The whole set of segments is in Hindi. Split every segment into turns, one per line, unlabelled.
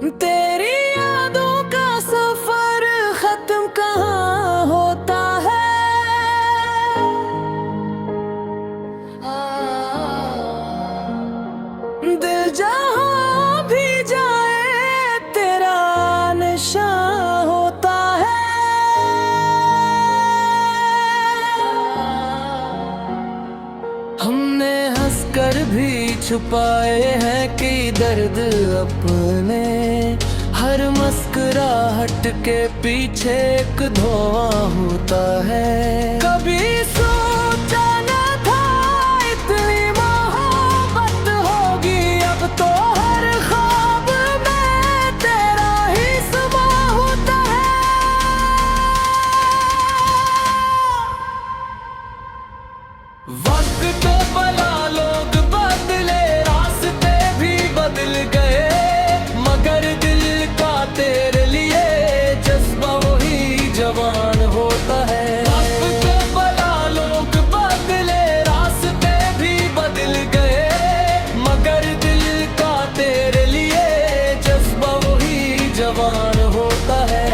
तेरी यादों का सफर खत्म कहाँ होता है। दिल जहाँ भी जाए तेरा निशान होता है। हमने हंसकर भी छुपाए हैं कि दर्द अपने, हर मुस्कुराहट के पीछे एक धुआं होता है। कभी सोचा न था इतनी मोहब्बत होगी, अब तो हर ख्वाब में तेरा ही समा होता है। वक्त तो बला लोग बदले, रास्ते भी बदल गए, मगर दिल का तेरे लिए जज्बा वही जवान होता है। वक्त तो बला लोग बदले, रास्ते भी बदल गए, मगर दिल का तेरे लिए जज्बा वही जवान होता है।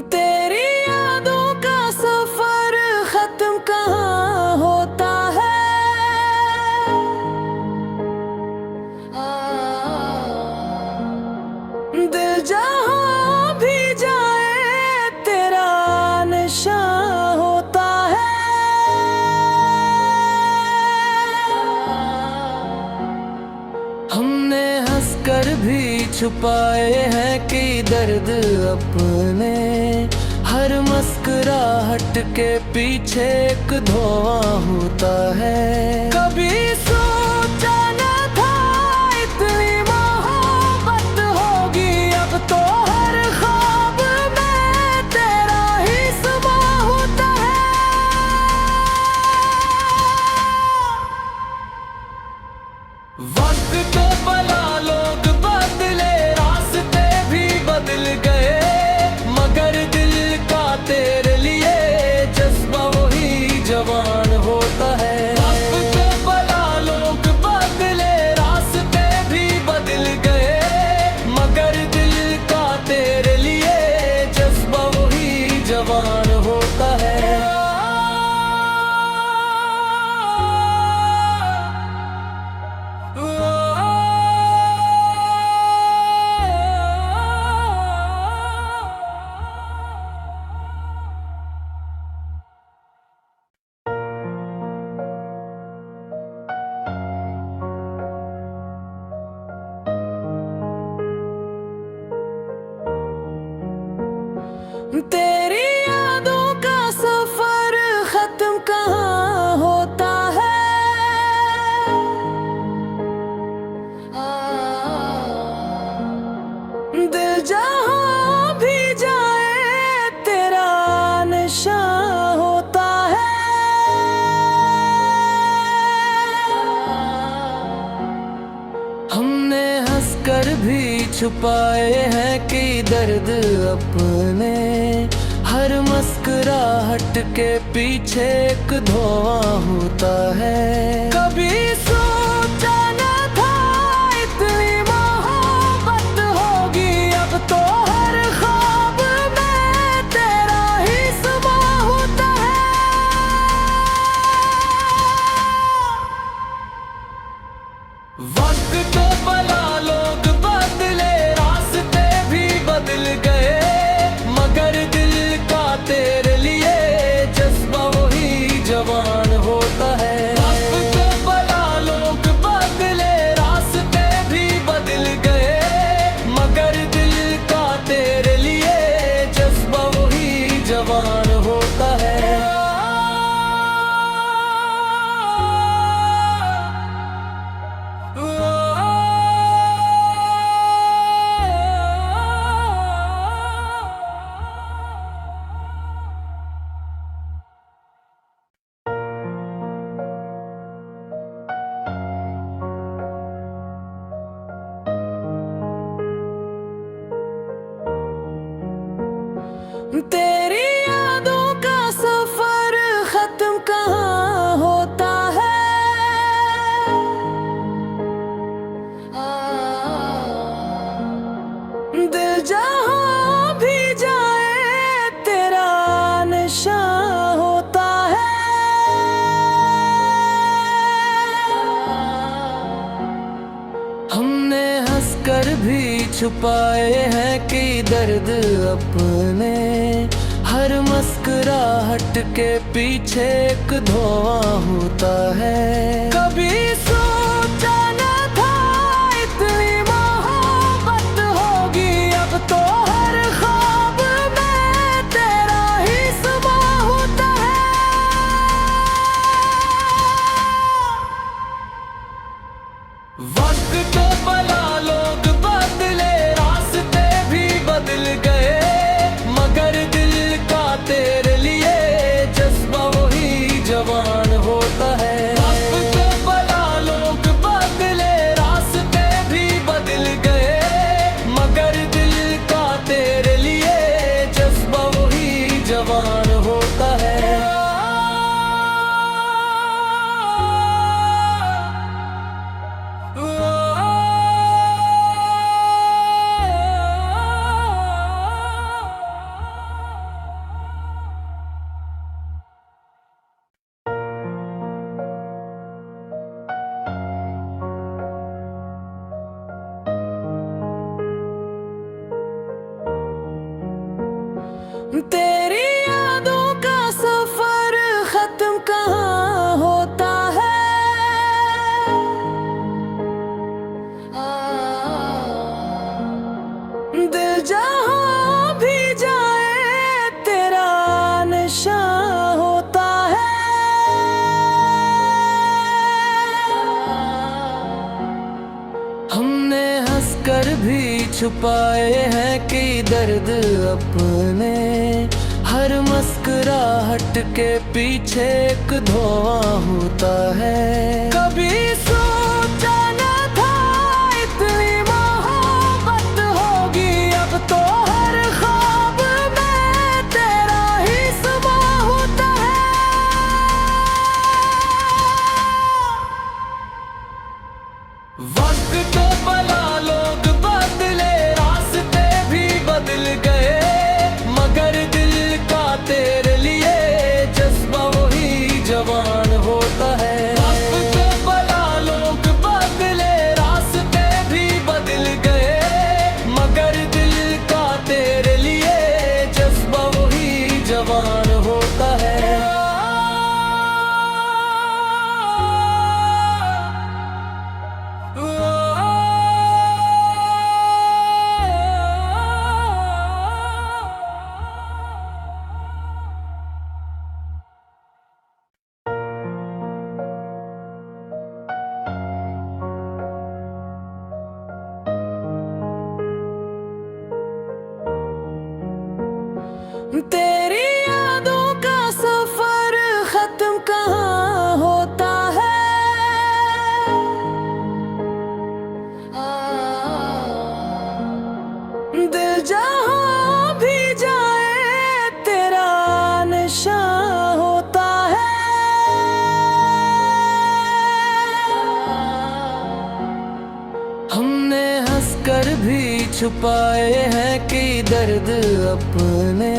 तेरी यादों का सफर खत्म कहाँ होता है। दिल जहाँ भी जाए तेरा निशान होता है। हमने हंसकर भी छुपाए हैं कि दर्द अपने, हर मुस्कुराहट के पीछे एक धुआं होता है। कभी सोचा न था इतनी मोहब्बत होगी, अब तो हर ख्वाब में तेरा ही समा होता है। वक्त तो बला लोग बदले, रास्ते भी बदल गए, मगर दिल का तेरे लिए जज्बा वही जवान होता है। वक्त तो बला लोग बदले, रास्ते भी बदल गए, मगर दिल का तेरे लिए जज्बा वही जवान होता है। तेरी यादों का सफर खत्म कहाँ होता है। दिल जहाँ भी जाए तेरा निशान होता है। हमने हंसकर भी छुपाए हैं कि दर्द अपने, हर मुस्कुराहट के पीछे एक धुआं होता है। कभी सोचा न था इतनी मोहब्बत होगी, अब तो हर ख्वाब में तेरा ही समा होता है। वक्त तो बला लोग बदले, रास्ते भी बदल गए, मगर दिल का तेरे लिए जज्बा वही जवान होता है। वक्त तो बला लोग बदले, रास्ते भी बदल गए, मगर दिल का तेरे लिए जज्बा वही जवान होता है। छुपाए हैं कि दर्द अपने। हर मुस्कुराहट के पीछे एक धुआं होता है। कभी सोचा न था इतनी मोहब्बत होगी, अब तो हर ख्वाब में तेरा ही समा होता है। वक्त तो बला लोग बदले, रास्ते भी बदल गए, मगर दिल का तेरे लिए जज्बा वही जवान होता है। वक्त तो बला लोग बदले, रास्ते भी बदल गए, मगर दिल का तेरे लिए जज्बा वही जवान होता है। तेरी यादों का सफर खत्म कहाँ होता है। दिल जहाँ भी जाए तेरा निशान होता है। हमने हंसकर भी छुपाए हैं कि दर्द अपने। हर मुस्कुराहट के पीछे एक धुआं होता है। कभी सोचा न था इतनी मोहब्बत होगी, अब तो हर ख्वाब में तेरा ही समा होता है। वक्त तो बला लोग बदले, रास्ते भी बदल गए, मगर दिल का तेरे लिए जज्बा वही जवान होता है। वक्त तो बला लोग बदले, रास्ते भी बदल गए, मगर दिल का तेरे लिए जज्बा वही जवान होता है। तेरी यादों का सफर खत्म कहाँ होता है। दिल जहाँ भी जाए तेरा निशान होता है। हमने हंसकर भी छुपाए हैं कि दर्द अपने।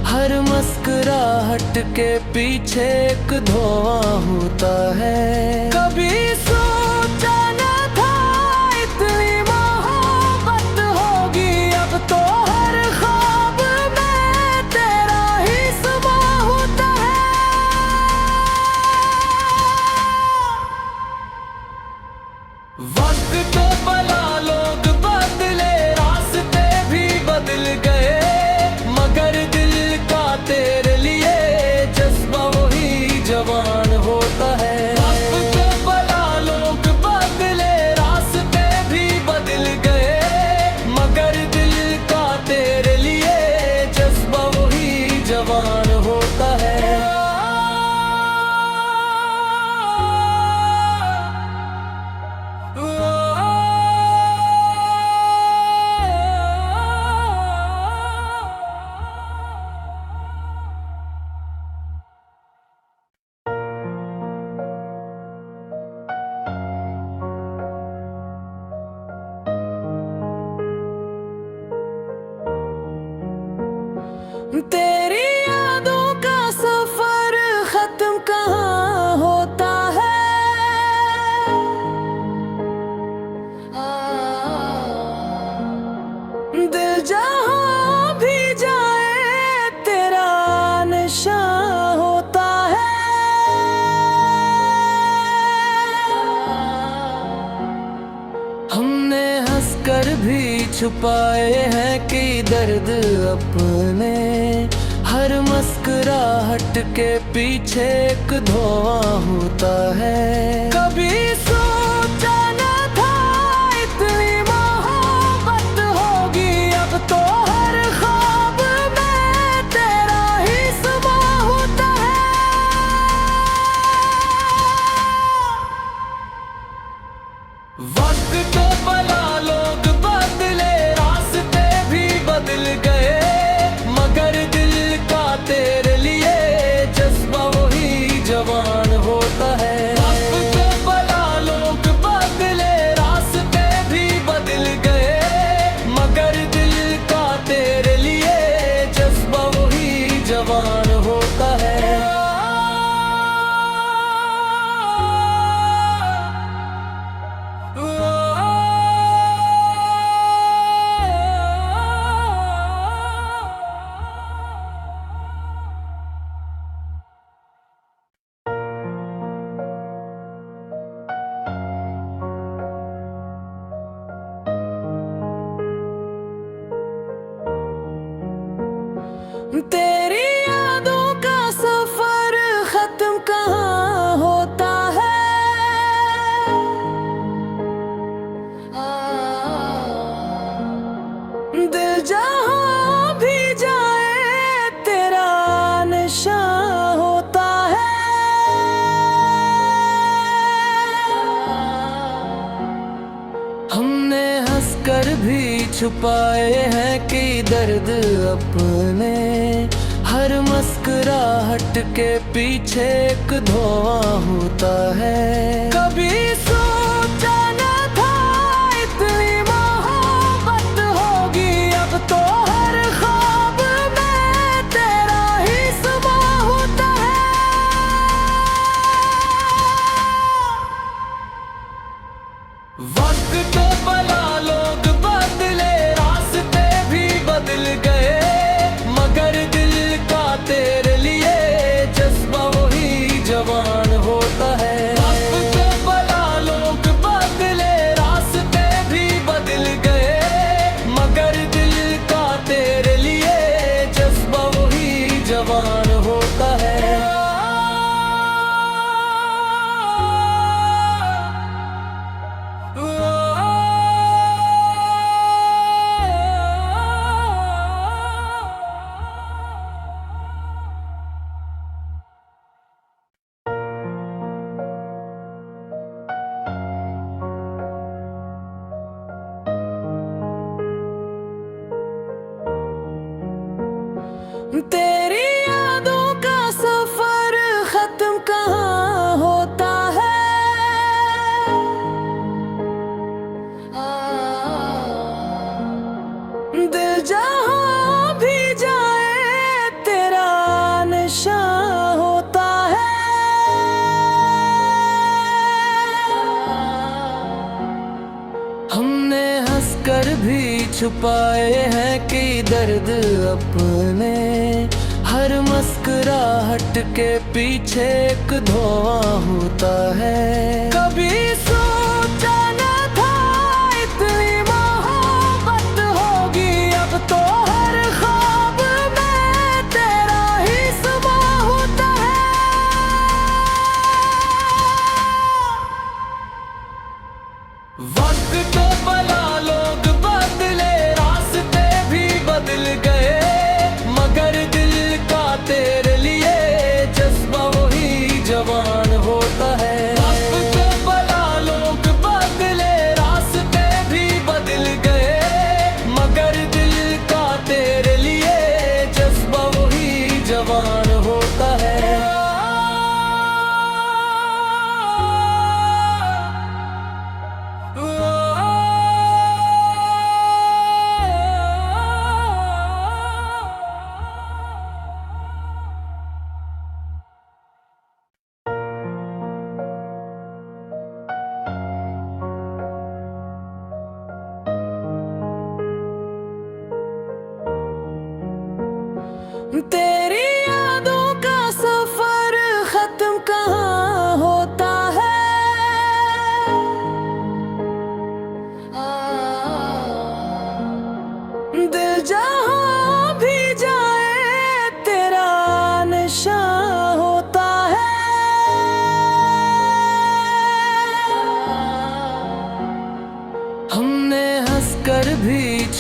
हर मुस्कुराहट के पीछे एक धुआं होता है। कभी सोचा न था इतनी मोहब्बत होगी, अब तो हर ख्वाब में तेरा ही समा होता है। वक्त तो बला लोग बदले, रास्ते भी बदल गए, मगर दिल का तेरे लिए जज्बा वही जवान होता है। वक्त तो बला लोग बदले, रास्ते भी बदल गए, मगर दिल का तेरे लिए जज्बा वही जवान होता है। तेरी यादों का सफर खत्म कहाँ होता है। छुपाए हैं कि दर्द अपने। हर मुस्कुराहट के पीछे एक धुआं होता है। कभी सोचा न था इतनी मोहब्बत होगी, अब तो हर ख्वाब में तेरा ही समा होता है। वक्त तो बला लोग बदले, रास्ते भी बदल गए, मगर दिल का तेरे लिए जज्बा वही जवान होता है। वक्त तो बला लोग बदले, रास्ते भी बदल गए, मगर दिल का तेरे लिए जज्बा वही जवान होता है। तेरी यादों का सफर खत्म कहाँ होता है। दिल जहाँ भी जाए तेरा निशान होता है। हमने हंसकर भी छुपाए हैं कि दर्द अपने। हर मुस्कुराहट के पीछे एक धुआं होता है। कभी सोचा न था इतनी मोहब्बत होगी, अब तो हर ख्वाब में तेरा ही समा होता है। वक्त तो बला लोग बदले, रास्ते भी बदल गए, मगर दिल का तेरे लिए जज्बा वही जवान होता है। वक्त तो बला लोग बदले, रास्ते भी बदल गए, मगर दिल का तेरे लिए जज्बा वही जवान होता है। तेरी यादों का सफर खत्म कहाँ होता है। दिल जहाँ भी जाए तेरा निशान होता है। हमने हंसकर भी छुपाए हैं कि दर्द अपने। हर मुस्कुराहट के पीछे एक धुआं होता है। कभी सोचा न था इतनी मोहब्बत होगी, अब तो हर ख्वाब में तेरा ही समा होता है। वक्त तो बला लोग बदले, रास्ते भी बदल गए, मगर दिल का तेरे लिए जज्बा वही जवान होता है। वक्त तो बला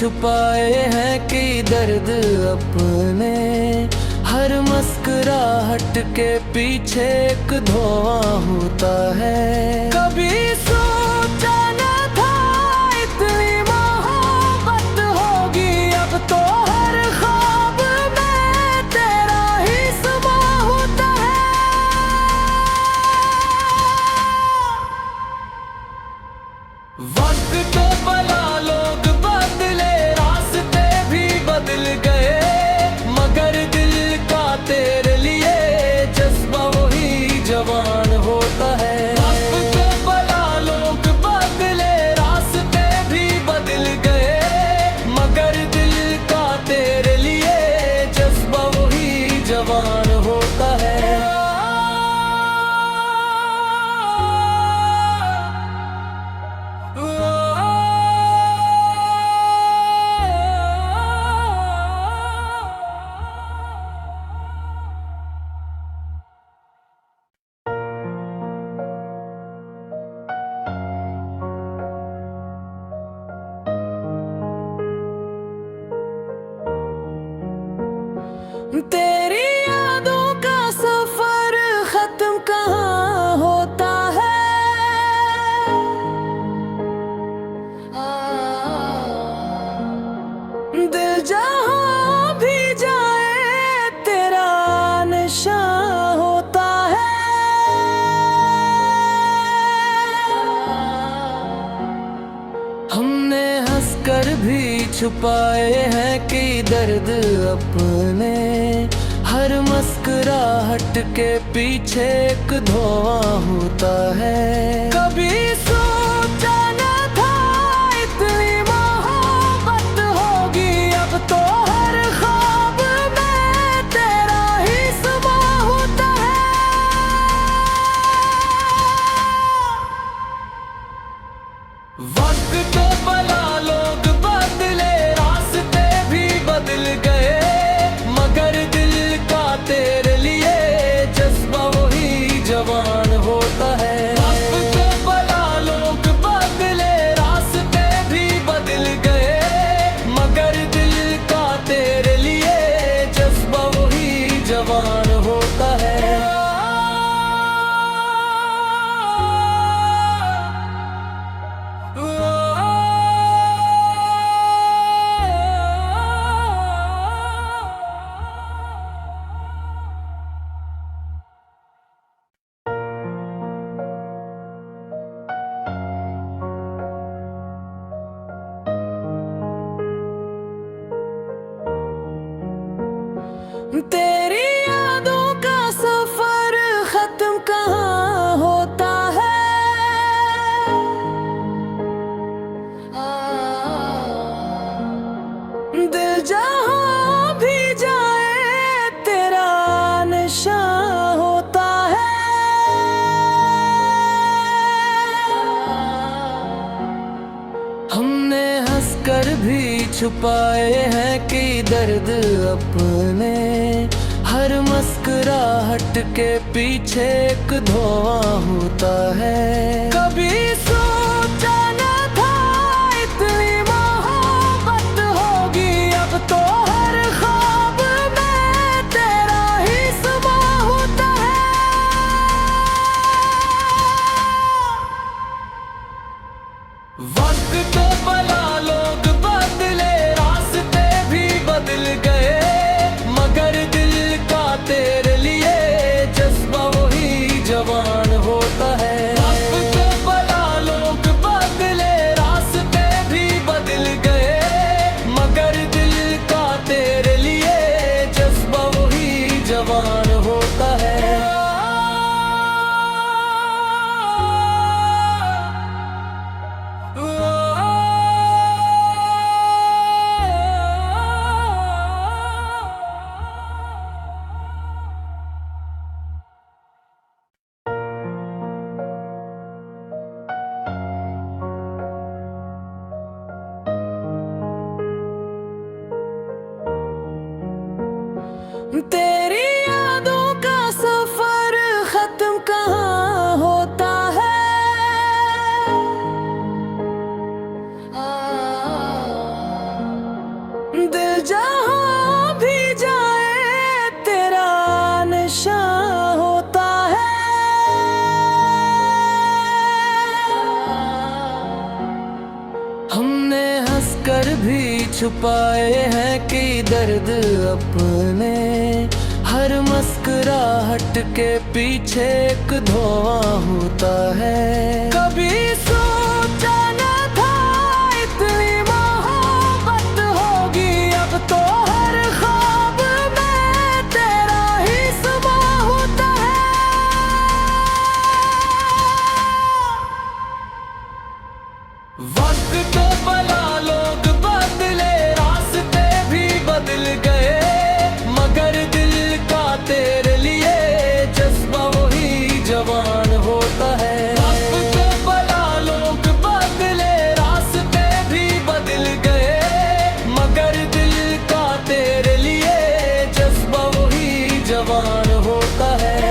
छुपाए हैं कि दर्द अपने, हर मुस्कुराहट के पीछे एक धुआं होता है। कभी सोचा न था इतनी मोहब्बत होगी, अब तो हर ख्वाब में तेरा ही समा होता है। वक्त तो बला लोग बदले, रास्ते भी बदल गए, मगर दिल का तेरे लिए जज्बा वही जवान होता है। वक्त तो बला लोग बदले, रास्ते भी बदल गए, मगर दिल का तेरे लिए जज्बा वही जवान होता है। तेरी यादों का सफर खत्म कहाँ होता है, दिल जहाँ भी जाए तेरा निशान होता है। हमने हंसकर भी छुपाए हैं कि दर्द अपने, हर मुस्कुराहट के पीछे एक धुआं होता है। कभी सोचा न था इतनी मोहब्बत होगी, अब तो हर ख्वाब में तेरा ही समा होता है। वक्त तो बला लोग बदले, रास्ते भी बदल गए, मगर दिल का तेरे लिए जज्बा वही जवान होता है। वक्त तो बला लोग बदले, रास्ते भी बदल गए, मगर दिल का तेरे लिए जज्बा वही जवान होता है। तेरी यादों का सफर खत्म कहाँ होता है, दिल जहाँ भी जाए तेरा निशान होता है। हमने हंसकर भी छुपाए हैं कि दर्द अपने, हर मुस्कुराहट के पीछे एक धुआं होता है। कभी सोचा न था इतनी मोहब्बत होगी, अब तो हर ख्वाब में तेरा ही समा होता है। वक्त तो बला लोग बदले, रास्ते भी बदल गए, मगर दिल का तेरे लिए जज्बा वही जवान होता है। वक्त तो बला छुपाए हैं कि दर्द अपने। हर मुस्कुराहट के पीछे एक धुआं होता है। कभी सोचा न था इतनी मोहब्बत होगी, अब तो हर ख्वाब में तेरा ही समा होता है। वक्त तो बला लोग बदले, रास्ते भी बदल गए, मगर दिल का तेरे लिए जज्बा वही जवान होता है। वक्त तो बला लोग बदले, रास्ते भी बदल गए, मगर दिल का तेरे लिए जज्बा वही जवान होता है।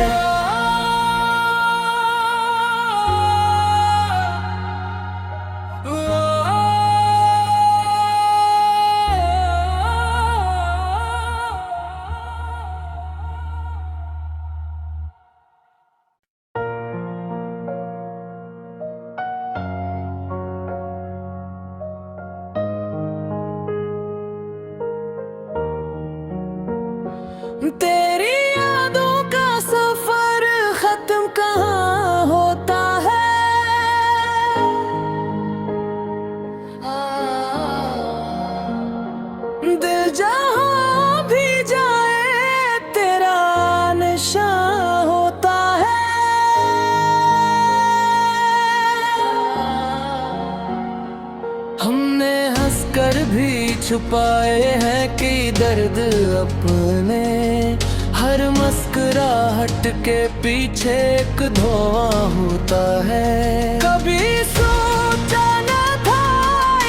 तेरी यादों का सफर खत्म कहाँ होता है। दिल जहाँ भी जाए तेरा निशान होता है। हमने हंसकर भी छुपाए हैं कि दर्द अपने। हर मुस्कुराहट के पीछे एक धुआं होता है। कभी सोचा न था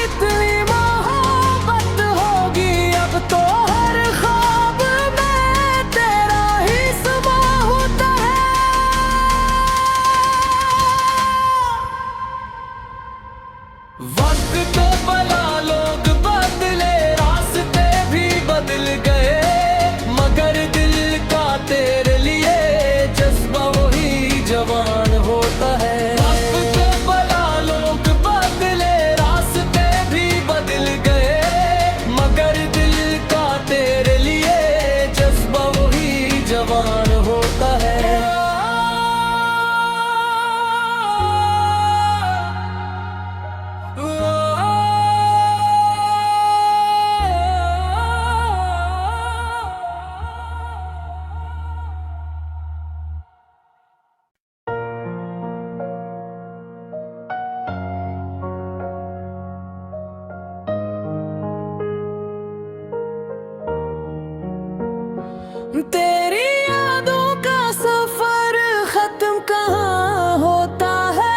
इतनी मोहब्बत होगी, अब तो हर ख्वाब में तेरा ही समा होता है। वक्त तो बला लोग बदले, रास्ते भी बदल गए, मगर दिल का तेरे लिए जज्बा वही जवान होता है। वक्त तो बला लोग बदले, रास्ते भी बदल गए, मगर दिल का तेरे लिए जज्बा वही जवान होता है। तेरी यादों का सफर खत्म कहाँ होता है।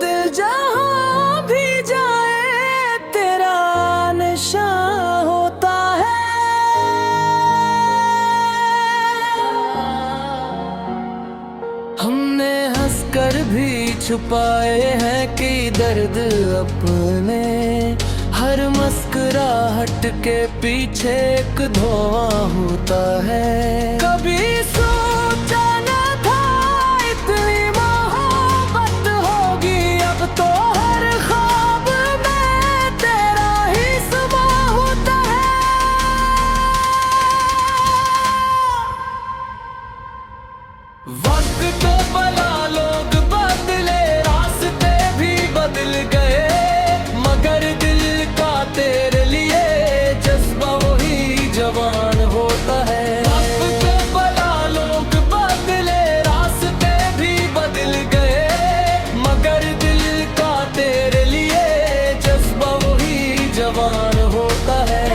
दिल जहाँ भी जाए तेरा निशान होता है। हमने हंसकर भी छुपाए हैं कि दर्द अपने। हर मुस्कुराहट के पीछे एक धुआं होता है। कभी सोचा न था इतनी मोहब्बत होगी, अब तो हर ख्वाब में तेरा ही समा होता है। वक्त तो बला लोग बदले, रास्ते भी बदल गए, मगर दिल का तेरे लिए जज्बा वही जवान होता है। वक्त तो बला लोग बदले, रास्ते भी बदल गए, मगर दिल का तेरे लिए जज्बा वही जवान होता है।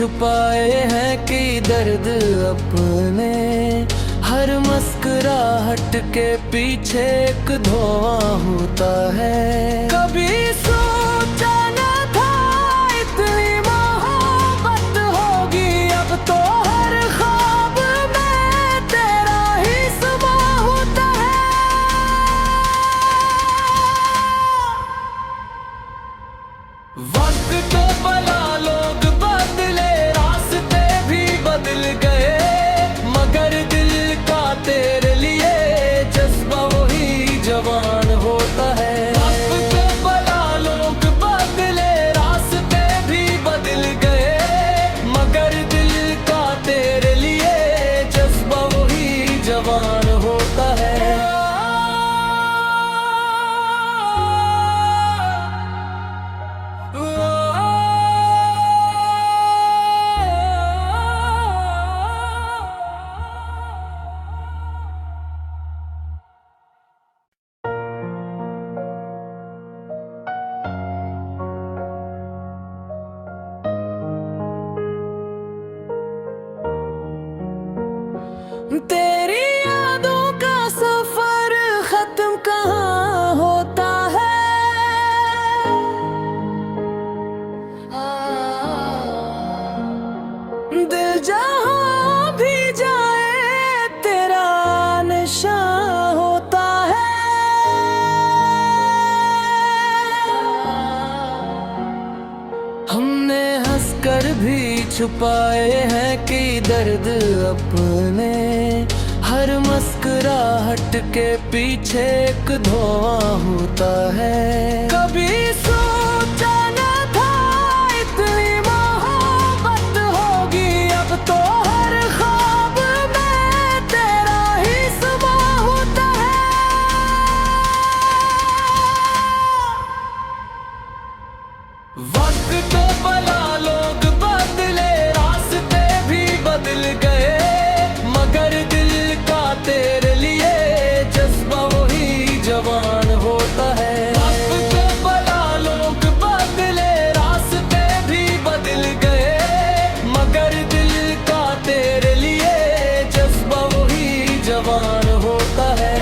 छुपाए हैं कि दर्द अपने। हर मुस्कुराहट के पीछे एक धुआं होता है। कभी सोचा न था इतनी मोहब्बत होगी, अब तो हर ख्वाब में तेरा ही समा होता है। वक्त तो बला लोग बदले, रास्ते भी बदल गए, मगर दिल का तेरे लिए जज्बा वही जवान होता है। वक्त तो बला लोग बदले, रास्ते भी बदल गए, मगर दिल का तेरे लिए जज्बा वही जवान होता है। तेरी यादों का सफर खत्म कहाँ होता है। दिल जहाँ भी जाए तेरा निशान होता है। हमने हंसकर भी छुपाए हैं कि दर्द अपने। हर मुस्कुराहट के पीछे एक धुआं होता है। कभी सोचा न था इतनी मोहब्बत होगी, अब तो हर ख्वाब में तेरा ही समा होता है। वक्त तो बला लोग बदले, रास्ते भी बदल गए, मगर दिल का तेरे लिए जज्बा वही जवान होता है। वक्त तो बला लोग बदले, रास्ते भी बदल गए, मगर दिल का तेरे लिए जज्बा वही जवान होता है।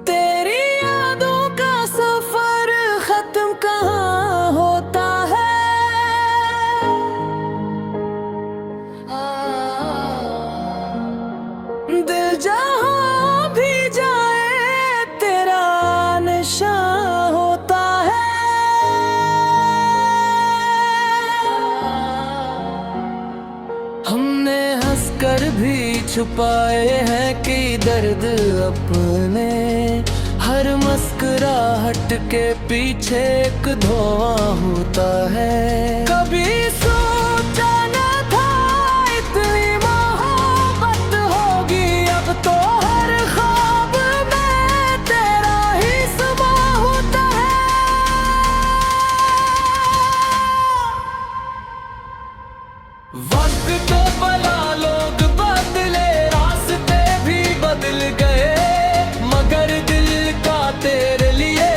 तेरी यादों का सफर खत्म कहाँ होता है। दिल जहाँ भी जाए तेरा निशान होता है। हमने हंसकर भी छुपाए हैं कि दर्द अपने। हर मुस्कुराहट के पीछे एक धुआं होता है। कभी सोचा न था इतनी मोहब्बत होगी, अब तो हर ख्वाब में तेरा ही समा होता है। वक्त तो बला लोग बदले, रास्ते भी बदल गए, मगर दिल का तेरे लिए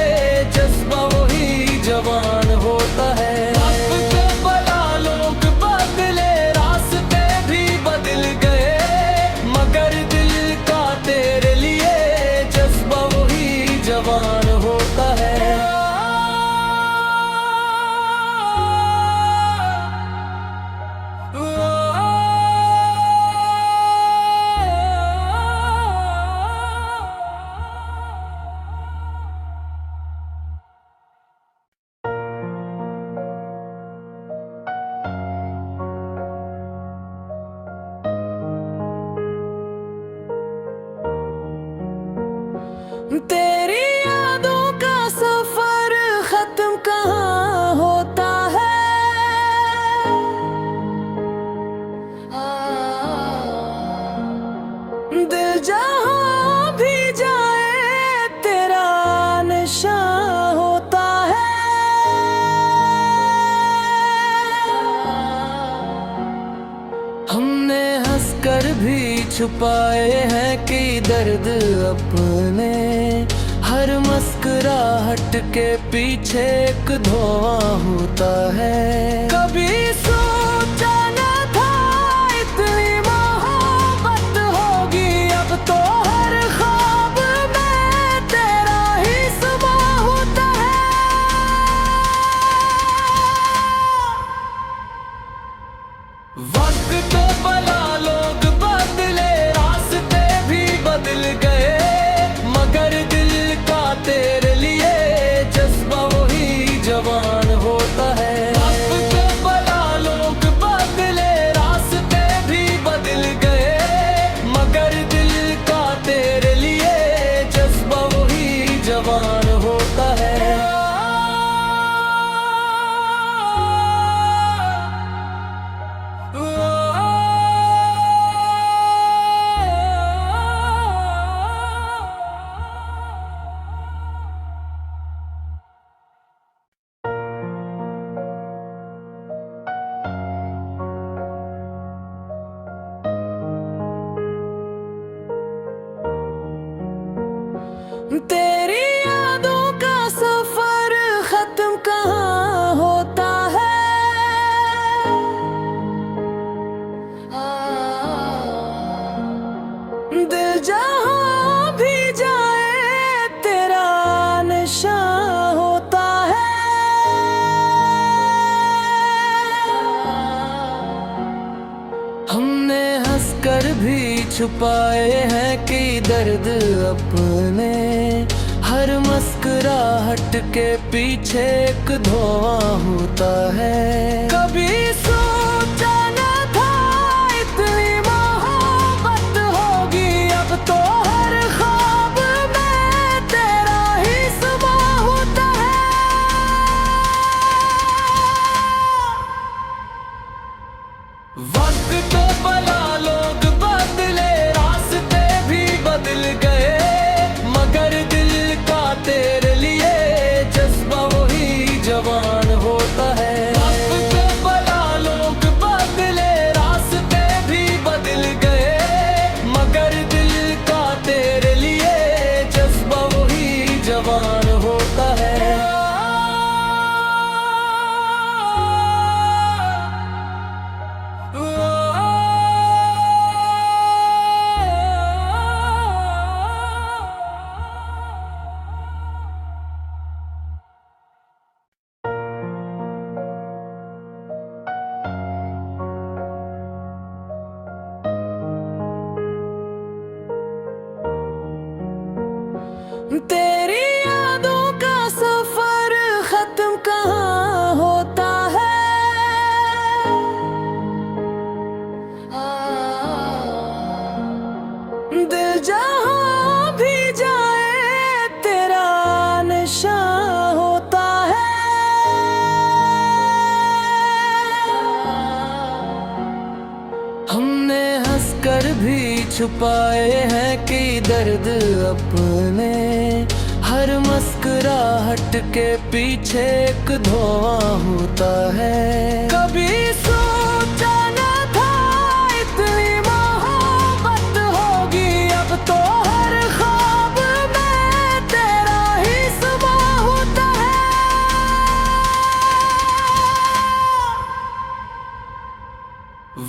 जज्बा वही जवान होता है। वक्त तो बला लोग बदले, रास्ते भी बदल गए, मगर दिल का तेरे लिए जज्बा वही जवान होता है। तेरी यादों का सफर खत्म कहाँ होता है। छुपाए हैं कि दर्द अपने, हर मुस्कुराहट के पीछे एक धुआं होता है। कभी सोचा न था इतनी मोहब्बत होगी, अब तो हर ख्वाब में तेरा ही समा होता है। वक्त तो बला लोग बदले, रास्ते भी बदल गए, मगर दिल का तेरे लिए जज्बा वही जवान होता है। वक्त तो बला लोग बदले, रास्ते भी बदल गए, मगर दिल का तेरे लिए जज्बा वही जवान होता है। तेरी यादों का सफर खत्म कहाँ होता है, दिल जहाँ भी जाए तेरा निशान होता है। हमने हंसकर भी छुपाए हैं कि दर्द अपने, हर मुस्कुराहट के पीछे एक धुआं होता है। कभी सोचा न था इतनी मोहब्बत होगी, अब तो हर ख्वाब में तेरा ही समा होता है। वक्त तो बला लोग बदले, रास्ते भी बदल गए, मगर दिल का तेरे लिए जज्बा वही जवान होता है। वक्त तो बला लोग बदले, रास्ते भी बदल गए, मगर दिल का तेरे लिए जज्बा वही जवान होता है। तेरी यादों का सफर खत्म कहाँ होता है, दिल जहाँ भी जाए तेरा निशान होता है। हमने हंसकर भी छुपाए हैं कि दर्द अपने, हर मुस्कुराहट के पीछे एक धुआं होता है। कभी सोचा न था इतनी मोहब्बत होगी, अब तो हर ख्वाब में तेरा ही समा होता है।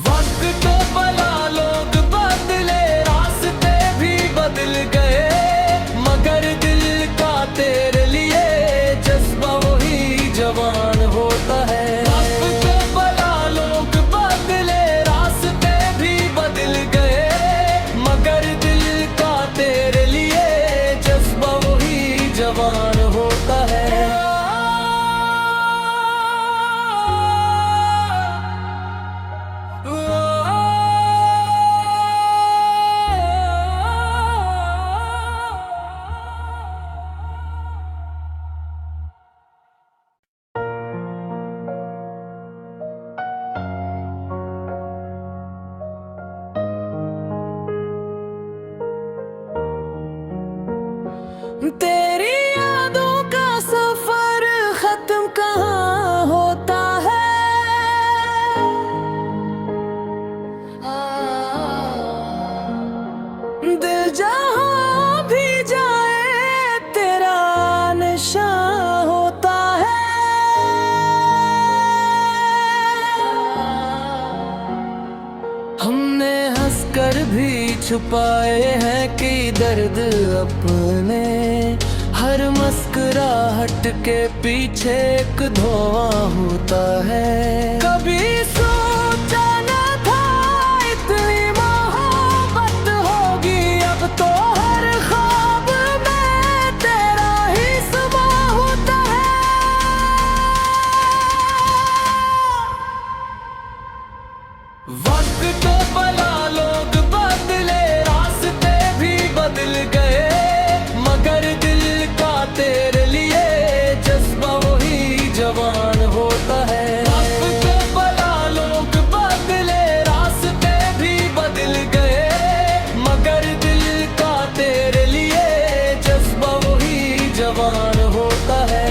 वक्त तो बला लोग बदले, रास्ते भी बदल गए, मगर दिल का तेरे लिए जज्बा वही जवान होता है। वक्त तो बला छुपाए हैं कि दर्द अपने। हर मुस्कुराहट के पीछे एक धुआं होता है। कभी सोचा न था इतनी मोहब्बत होगी, अब तो हर ख्वाब में तेरा ही समा होता है। वक्त तो बला लोग बदले, रास्ते भी बदल गए, मगर दिल का तेरे लिए जज्बा वही जवान होता है। वक्त तो बला लोग बदले, रास्ते भी बदल गए, मगर दिल का तेरे लिए जज्बा वही जवान होता है।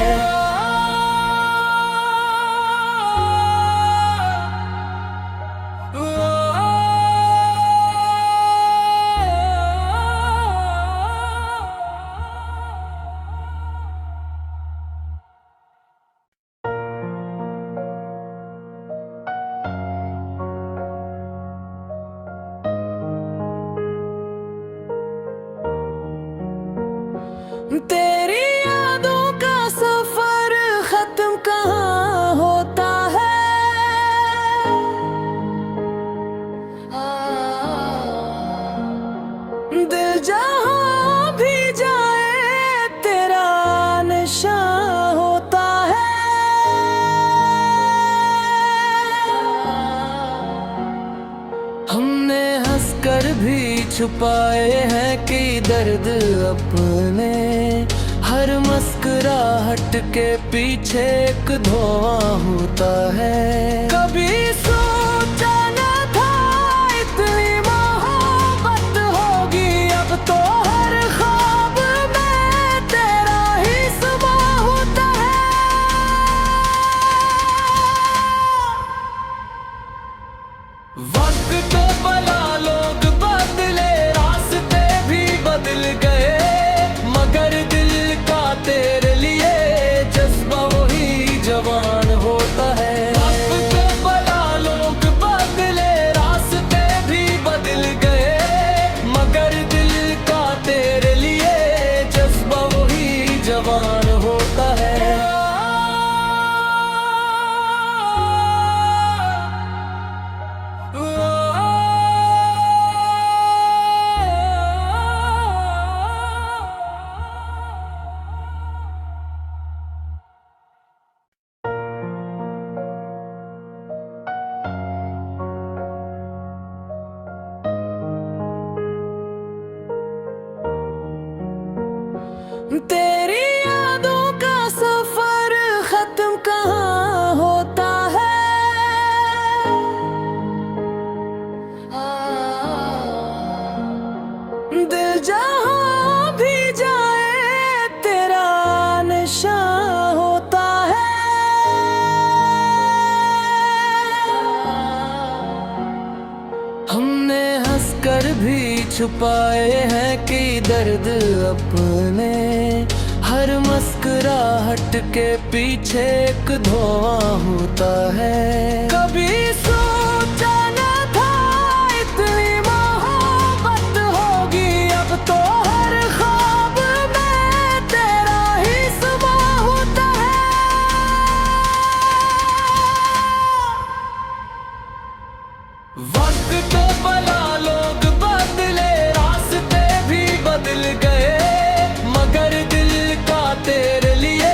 तेरी यादों का सफर खत्म कहाँ होता है। दिल जहाँ भी जाए तेरा निशान होता है। हमने हंसकर भी छुपाए हैं कि दर्द अपने। हर मुस्कुराहट के पीछे एक धुआं होता है। कभी सोचा न था इतनी मोहब्बत होगी, अब तो हर ख्वाब में तेरा ही समा होता है। वक्त तो बला लोग बदले, रास्ते भी बदल गए, मगर दिल का तेरे लिए जज्बा वही जवान होता है। वक्त तो बला लोग बदले, रास्ते भी बदल गए, मगर दिल का तेरे लिए जज्बा वही जवान होता है। तेरी यादों का सफर खत्म कहाँ होता है। दिल जहाँ भी जाए तेरा निशान होता है। हमने हंसकर भी छुपाए हैं कि दर्द अपने। हर मुस्कुराहट के पीछे एक धुआं होता है। कभी सोचा न था इतनी मोहब्बत होगी, अब तो हर ख्वाब में तेरा ही समा होता है। वक्त तो बला लोग बदले, रास्ते भी बदल गए, मगर दिल का तेरे लिए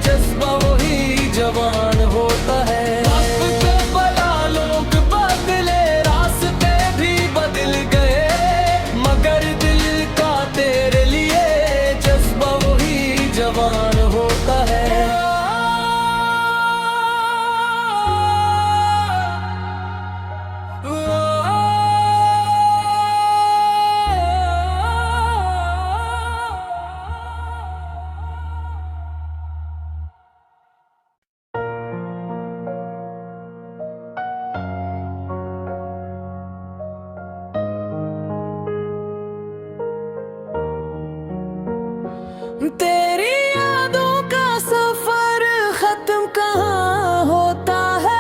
जज्बा वही जवान होता है। वक्त तो बला लोग बदले, रास्ते भी बदल गए, मगर दिल का तेरे लिए जज्बा वही जवान होता है। तेरी यादों का सफर खत्म कहाँ होता है।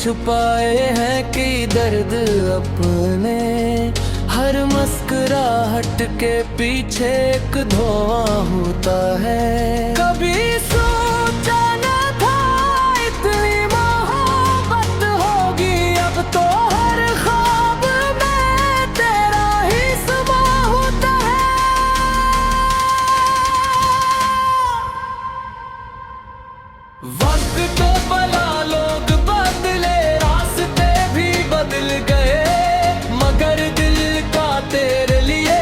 छुपाए हैं कि दर्द अपने, हर मुस्कुराहट के पीछे एक धुआं होता है। कभी सोचा न था इतनी मोहब्बत होगी, अब तो हर ख्वाब में तेरा ही समा होता है। वक्त तो बला लोग बदले, रास्ते भी बदल गए, मगर दिल का तेरे लिए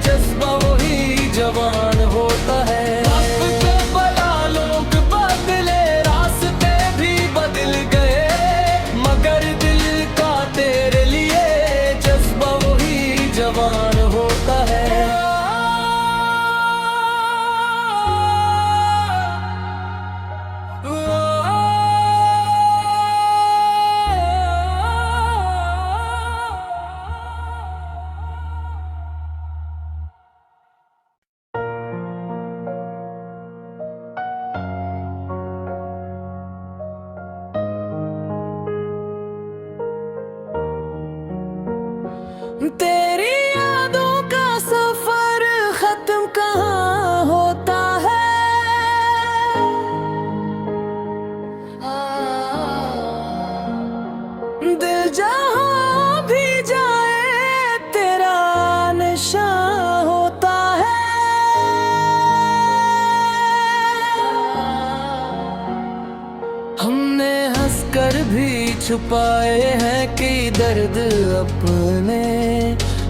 जज्बा वही जवान होता है। वक्त तो बला लोग बदले, रास्ते भी बदल गए, मगर दिल का तेरे लिए जज्बा वही जवान होता है। तेरी यादों का सफर खत्म कहाँ होता है, दिल जहाँ भी जाए तेरा निशान होता है। हमने हंसकर भी छुपाए हैं कि दर्द अपने,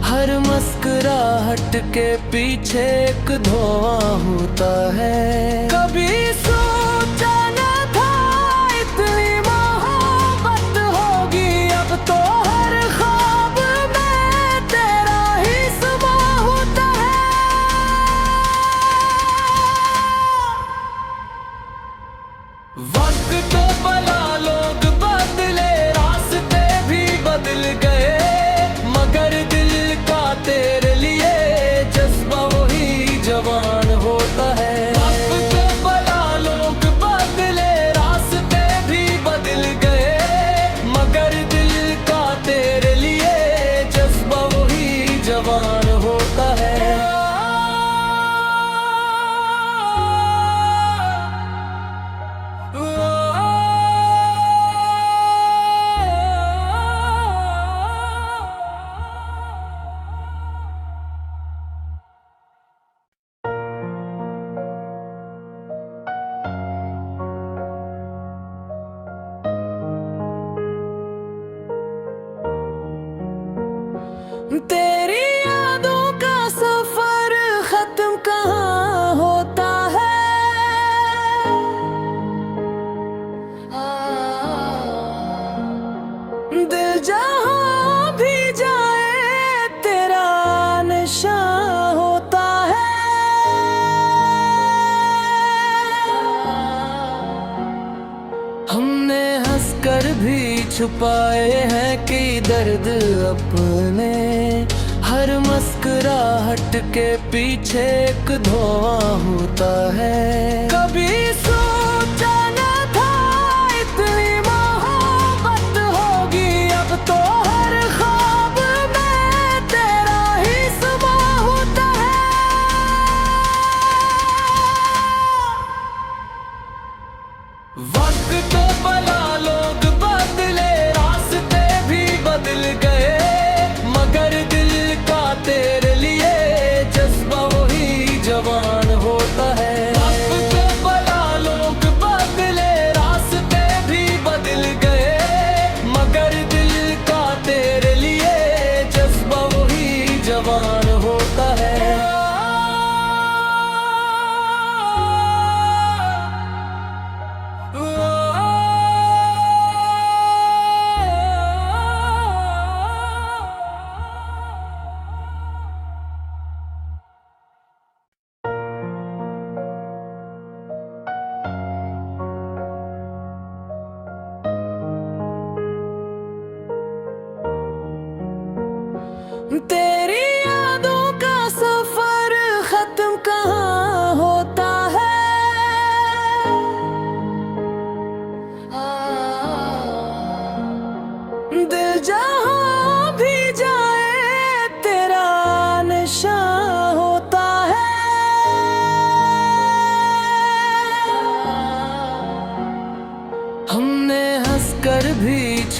हर मुस्कुराहट के पीछे एक धुआं होता है। कभी सोचा न था इतनी मोहब्बत होगी, अब तो हर ख्वाब में तेरा ही समा होता है। वक्त तो बला लोग बदले, रास्ते भी बदल गए, मगर दिल का तेरे लिए जज्बा वही जवान होता है। वक्त तो बला लोग बदले, रास्ते भी बदल गए, मगर दिल का तेरे लिए जज्बा वही जवान होता है। तेरी यादों का सफर खत्म कहाँ होता है, दिल जहाँ भी जाए तेरा निशान होता है। हमने हंसकर भी छुपाए हैं कि दर्द अपने, हर मुस्कुराहट के पीछे एक धुआं होता है। कभी सोचा न था इतनी मोहब्बत होगी, अब तो हर ख्वाब में तेरा ही समा होता है। वक्त तो बला लोग बदले, रास्ते भी बदल गए, मगर दिल का तेरे लिए जज्बा वही जवान होता है। वक्त तो बला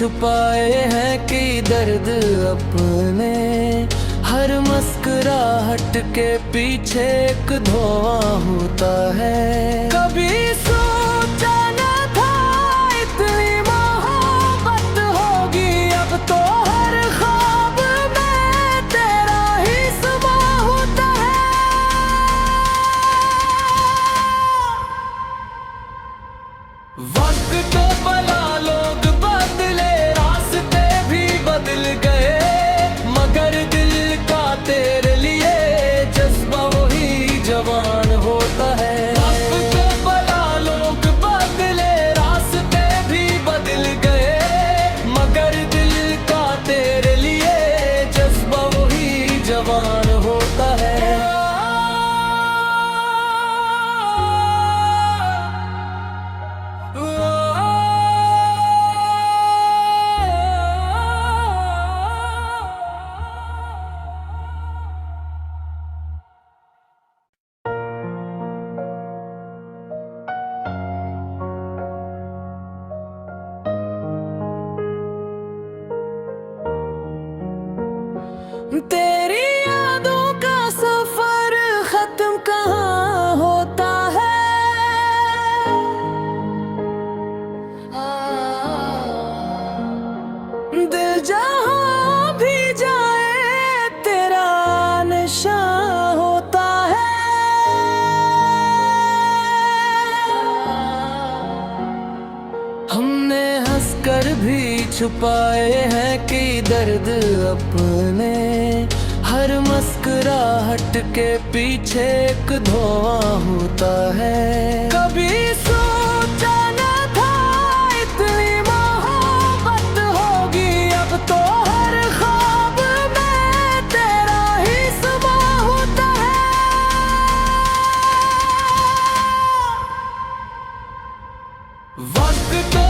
छुपाए हैं कि दर्द अपने, हर मुस्कुराहट के पीछे एक धुआं होता है। कभी सोचा न था इतनी मोहब्बत होगी, अब तो हर ख्वाब में तेरा ही समा होता है। वक्त तो बला लोग बदले, रास्ते भी बदल गए, मगर दिल का तेरे लिए जज्बा वही जवान होता है। वक्त तो बला लोग बदले, रास्ते भी बदल गए, मगर दिल का तेरे लिए जज्बा वही जवान होता है। तेरी यादों का सफर खत्म कहाँ होता है, दिल जहाँ भी जाए तेरा निशान होता है। हमने हंसकर भी छुपाए हैं कि दर्द अपने, हर मुस्कुराहट के पीछे एक धुआं होता है। कभी सोचा न था इतनी मोहब्बत होगी, अब तो हर ख्वाब में तेरा ही समा होता है। वक्त तो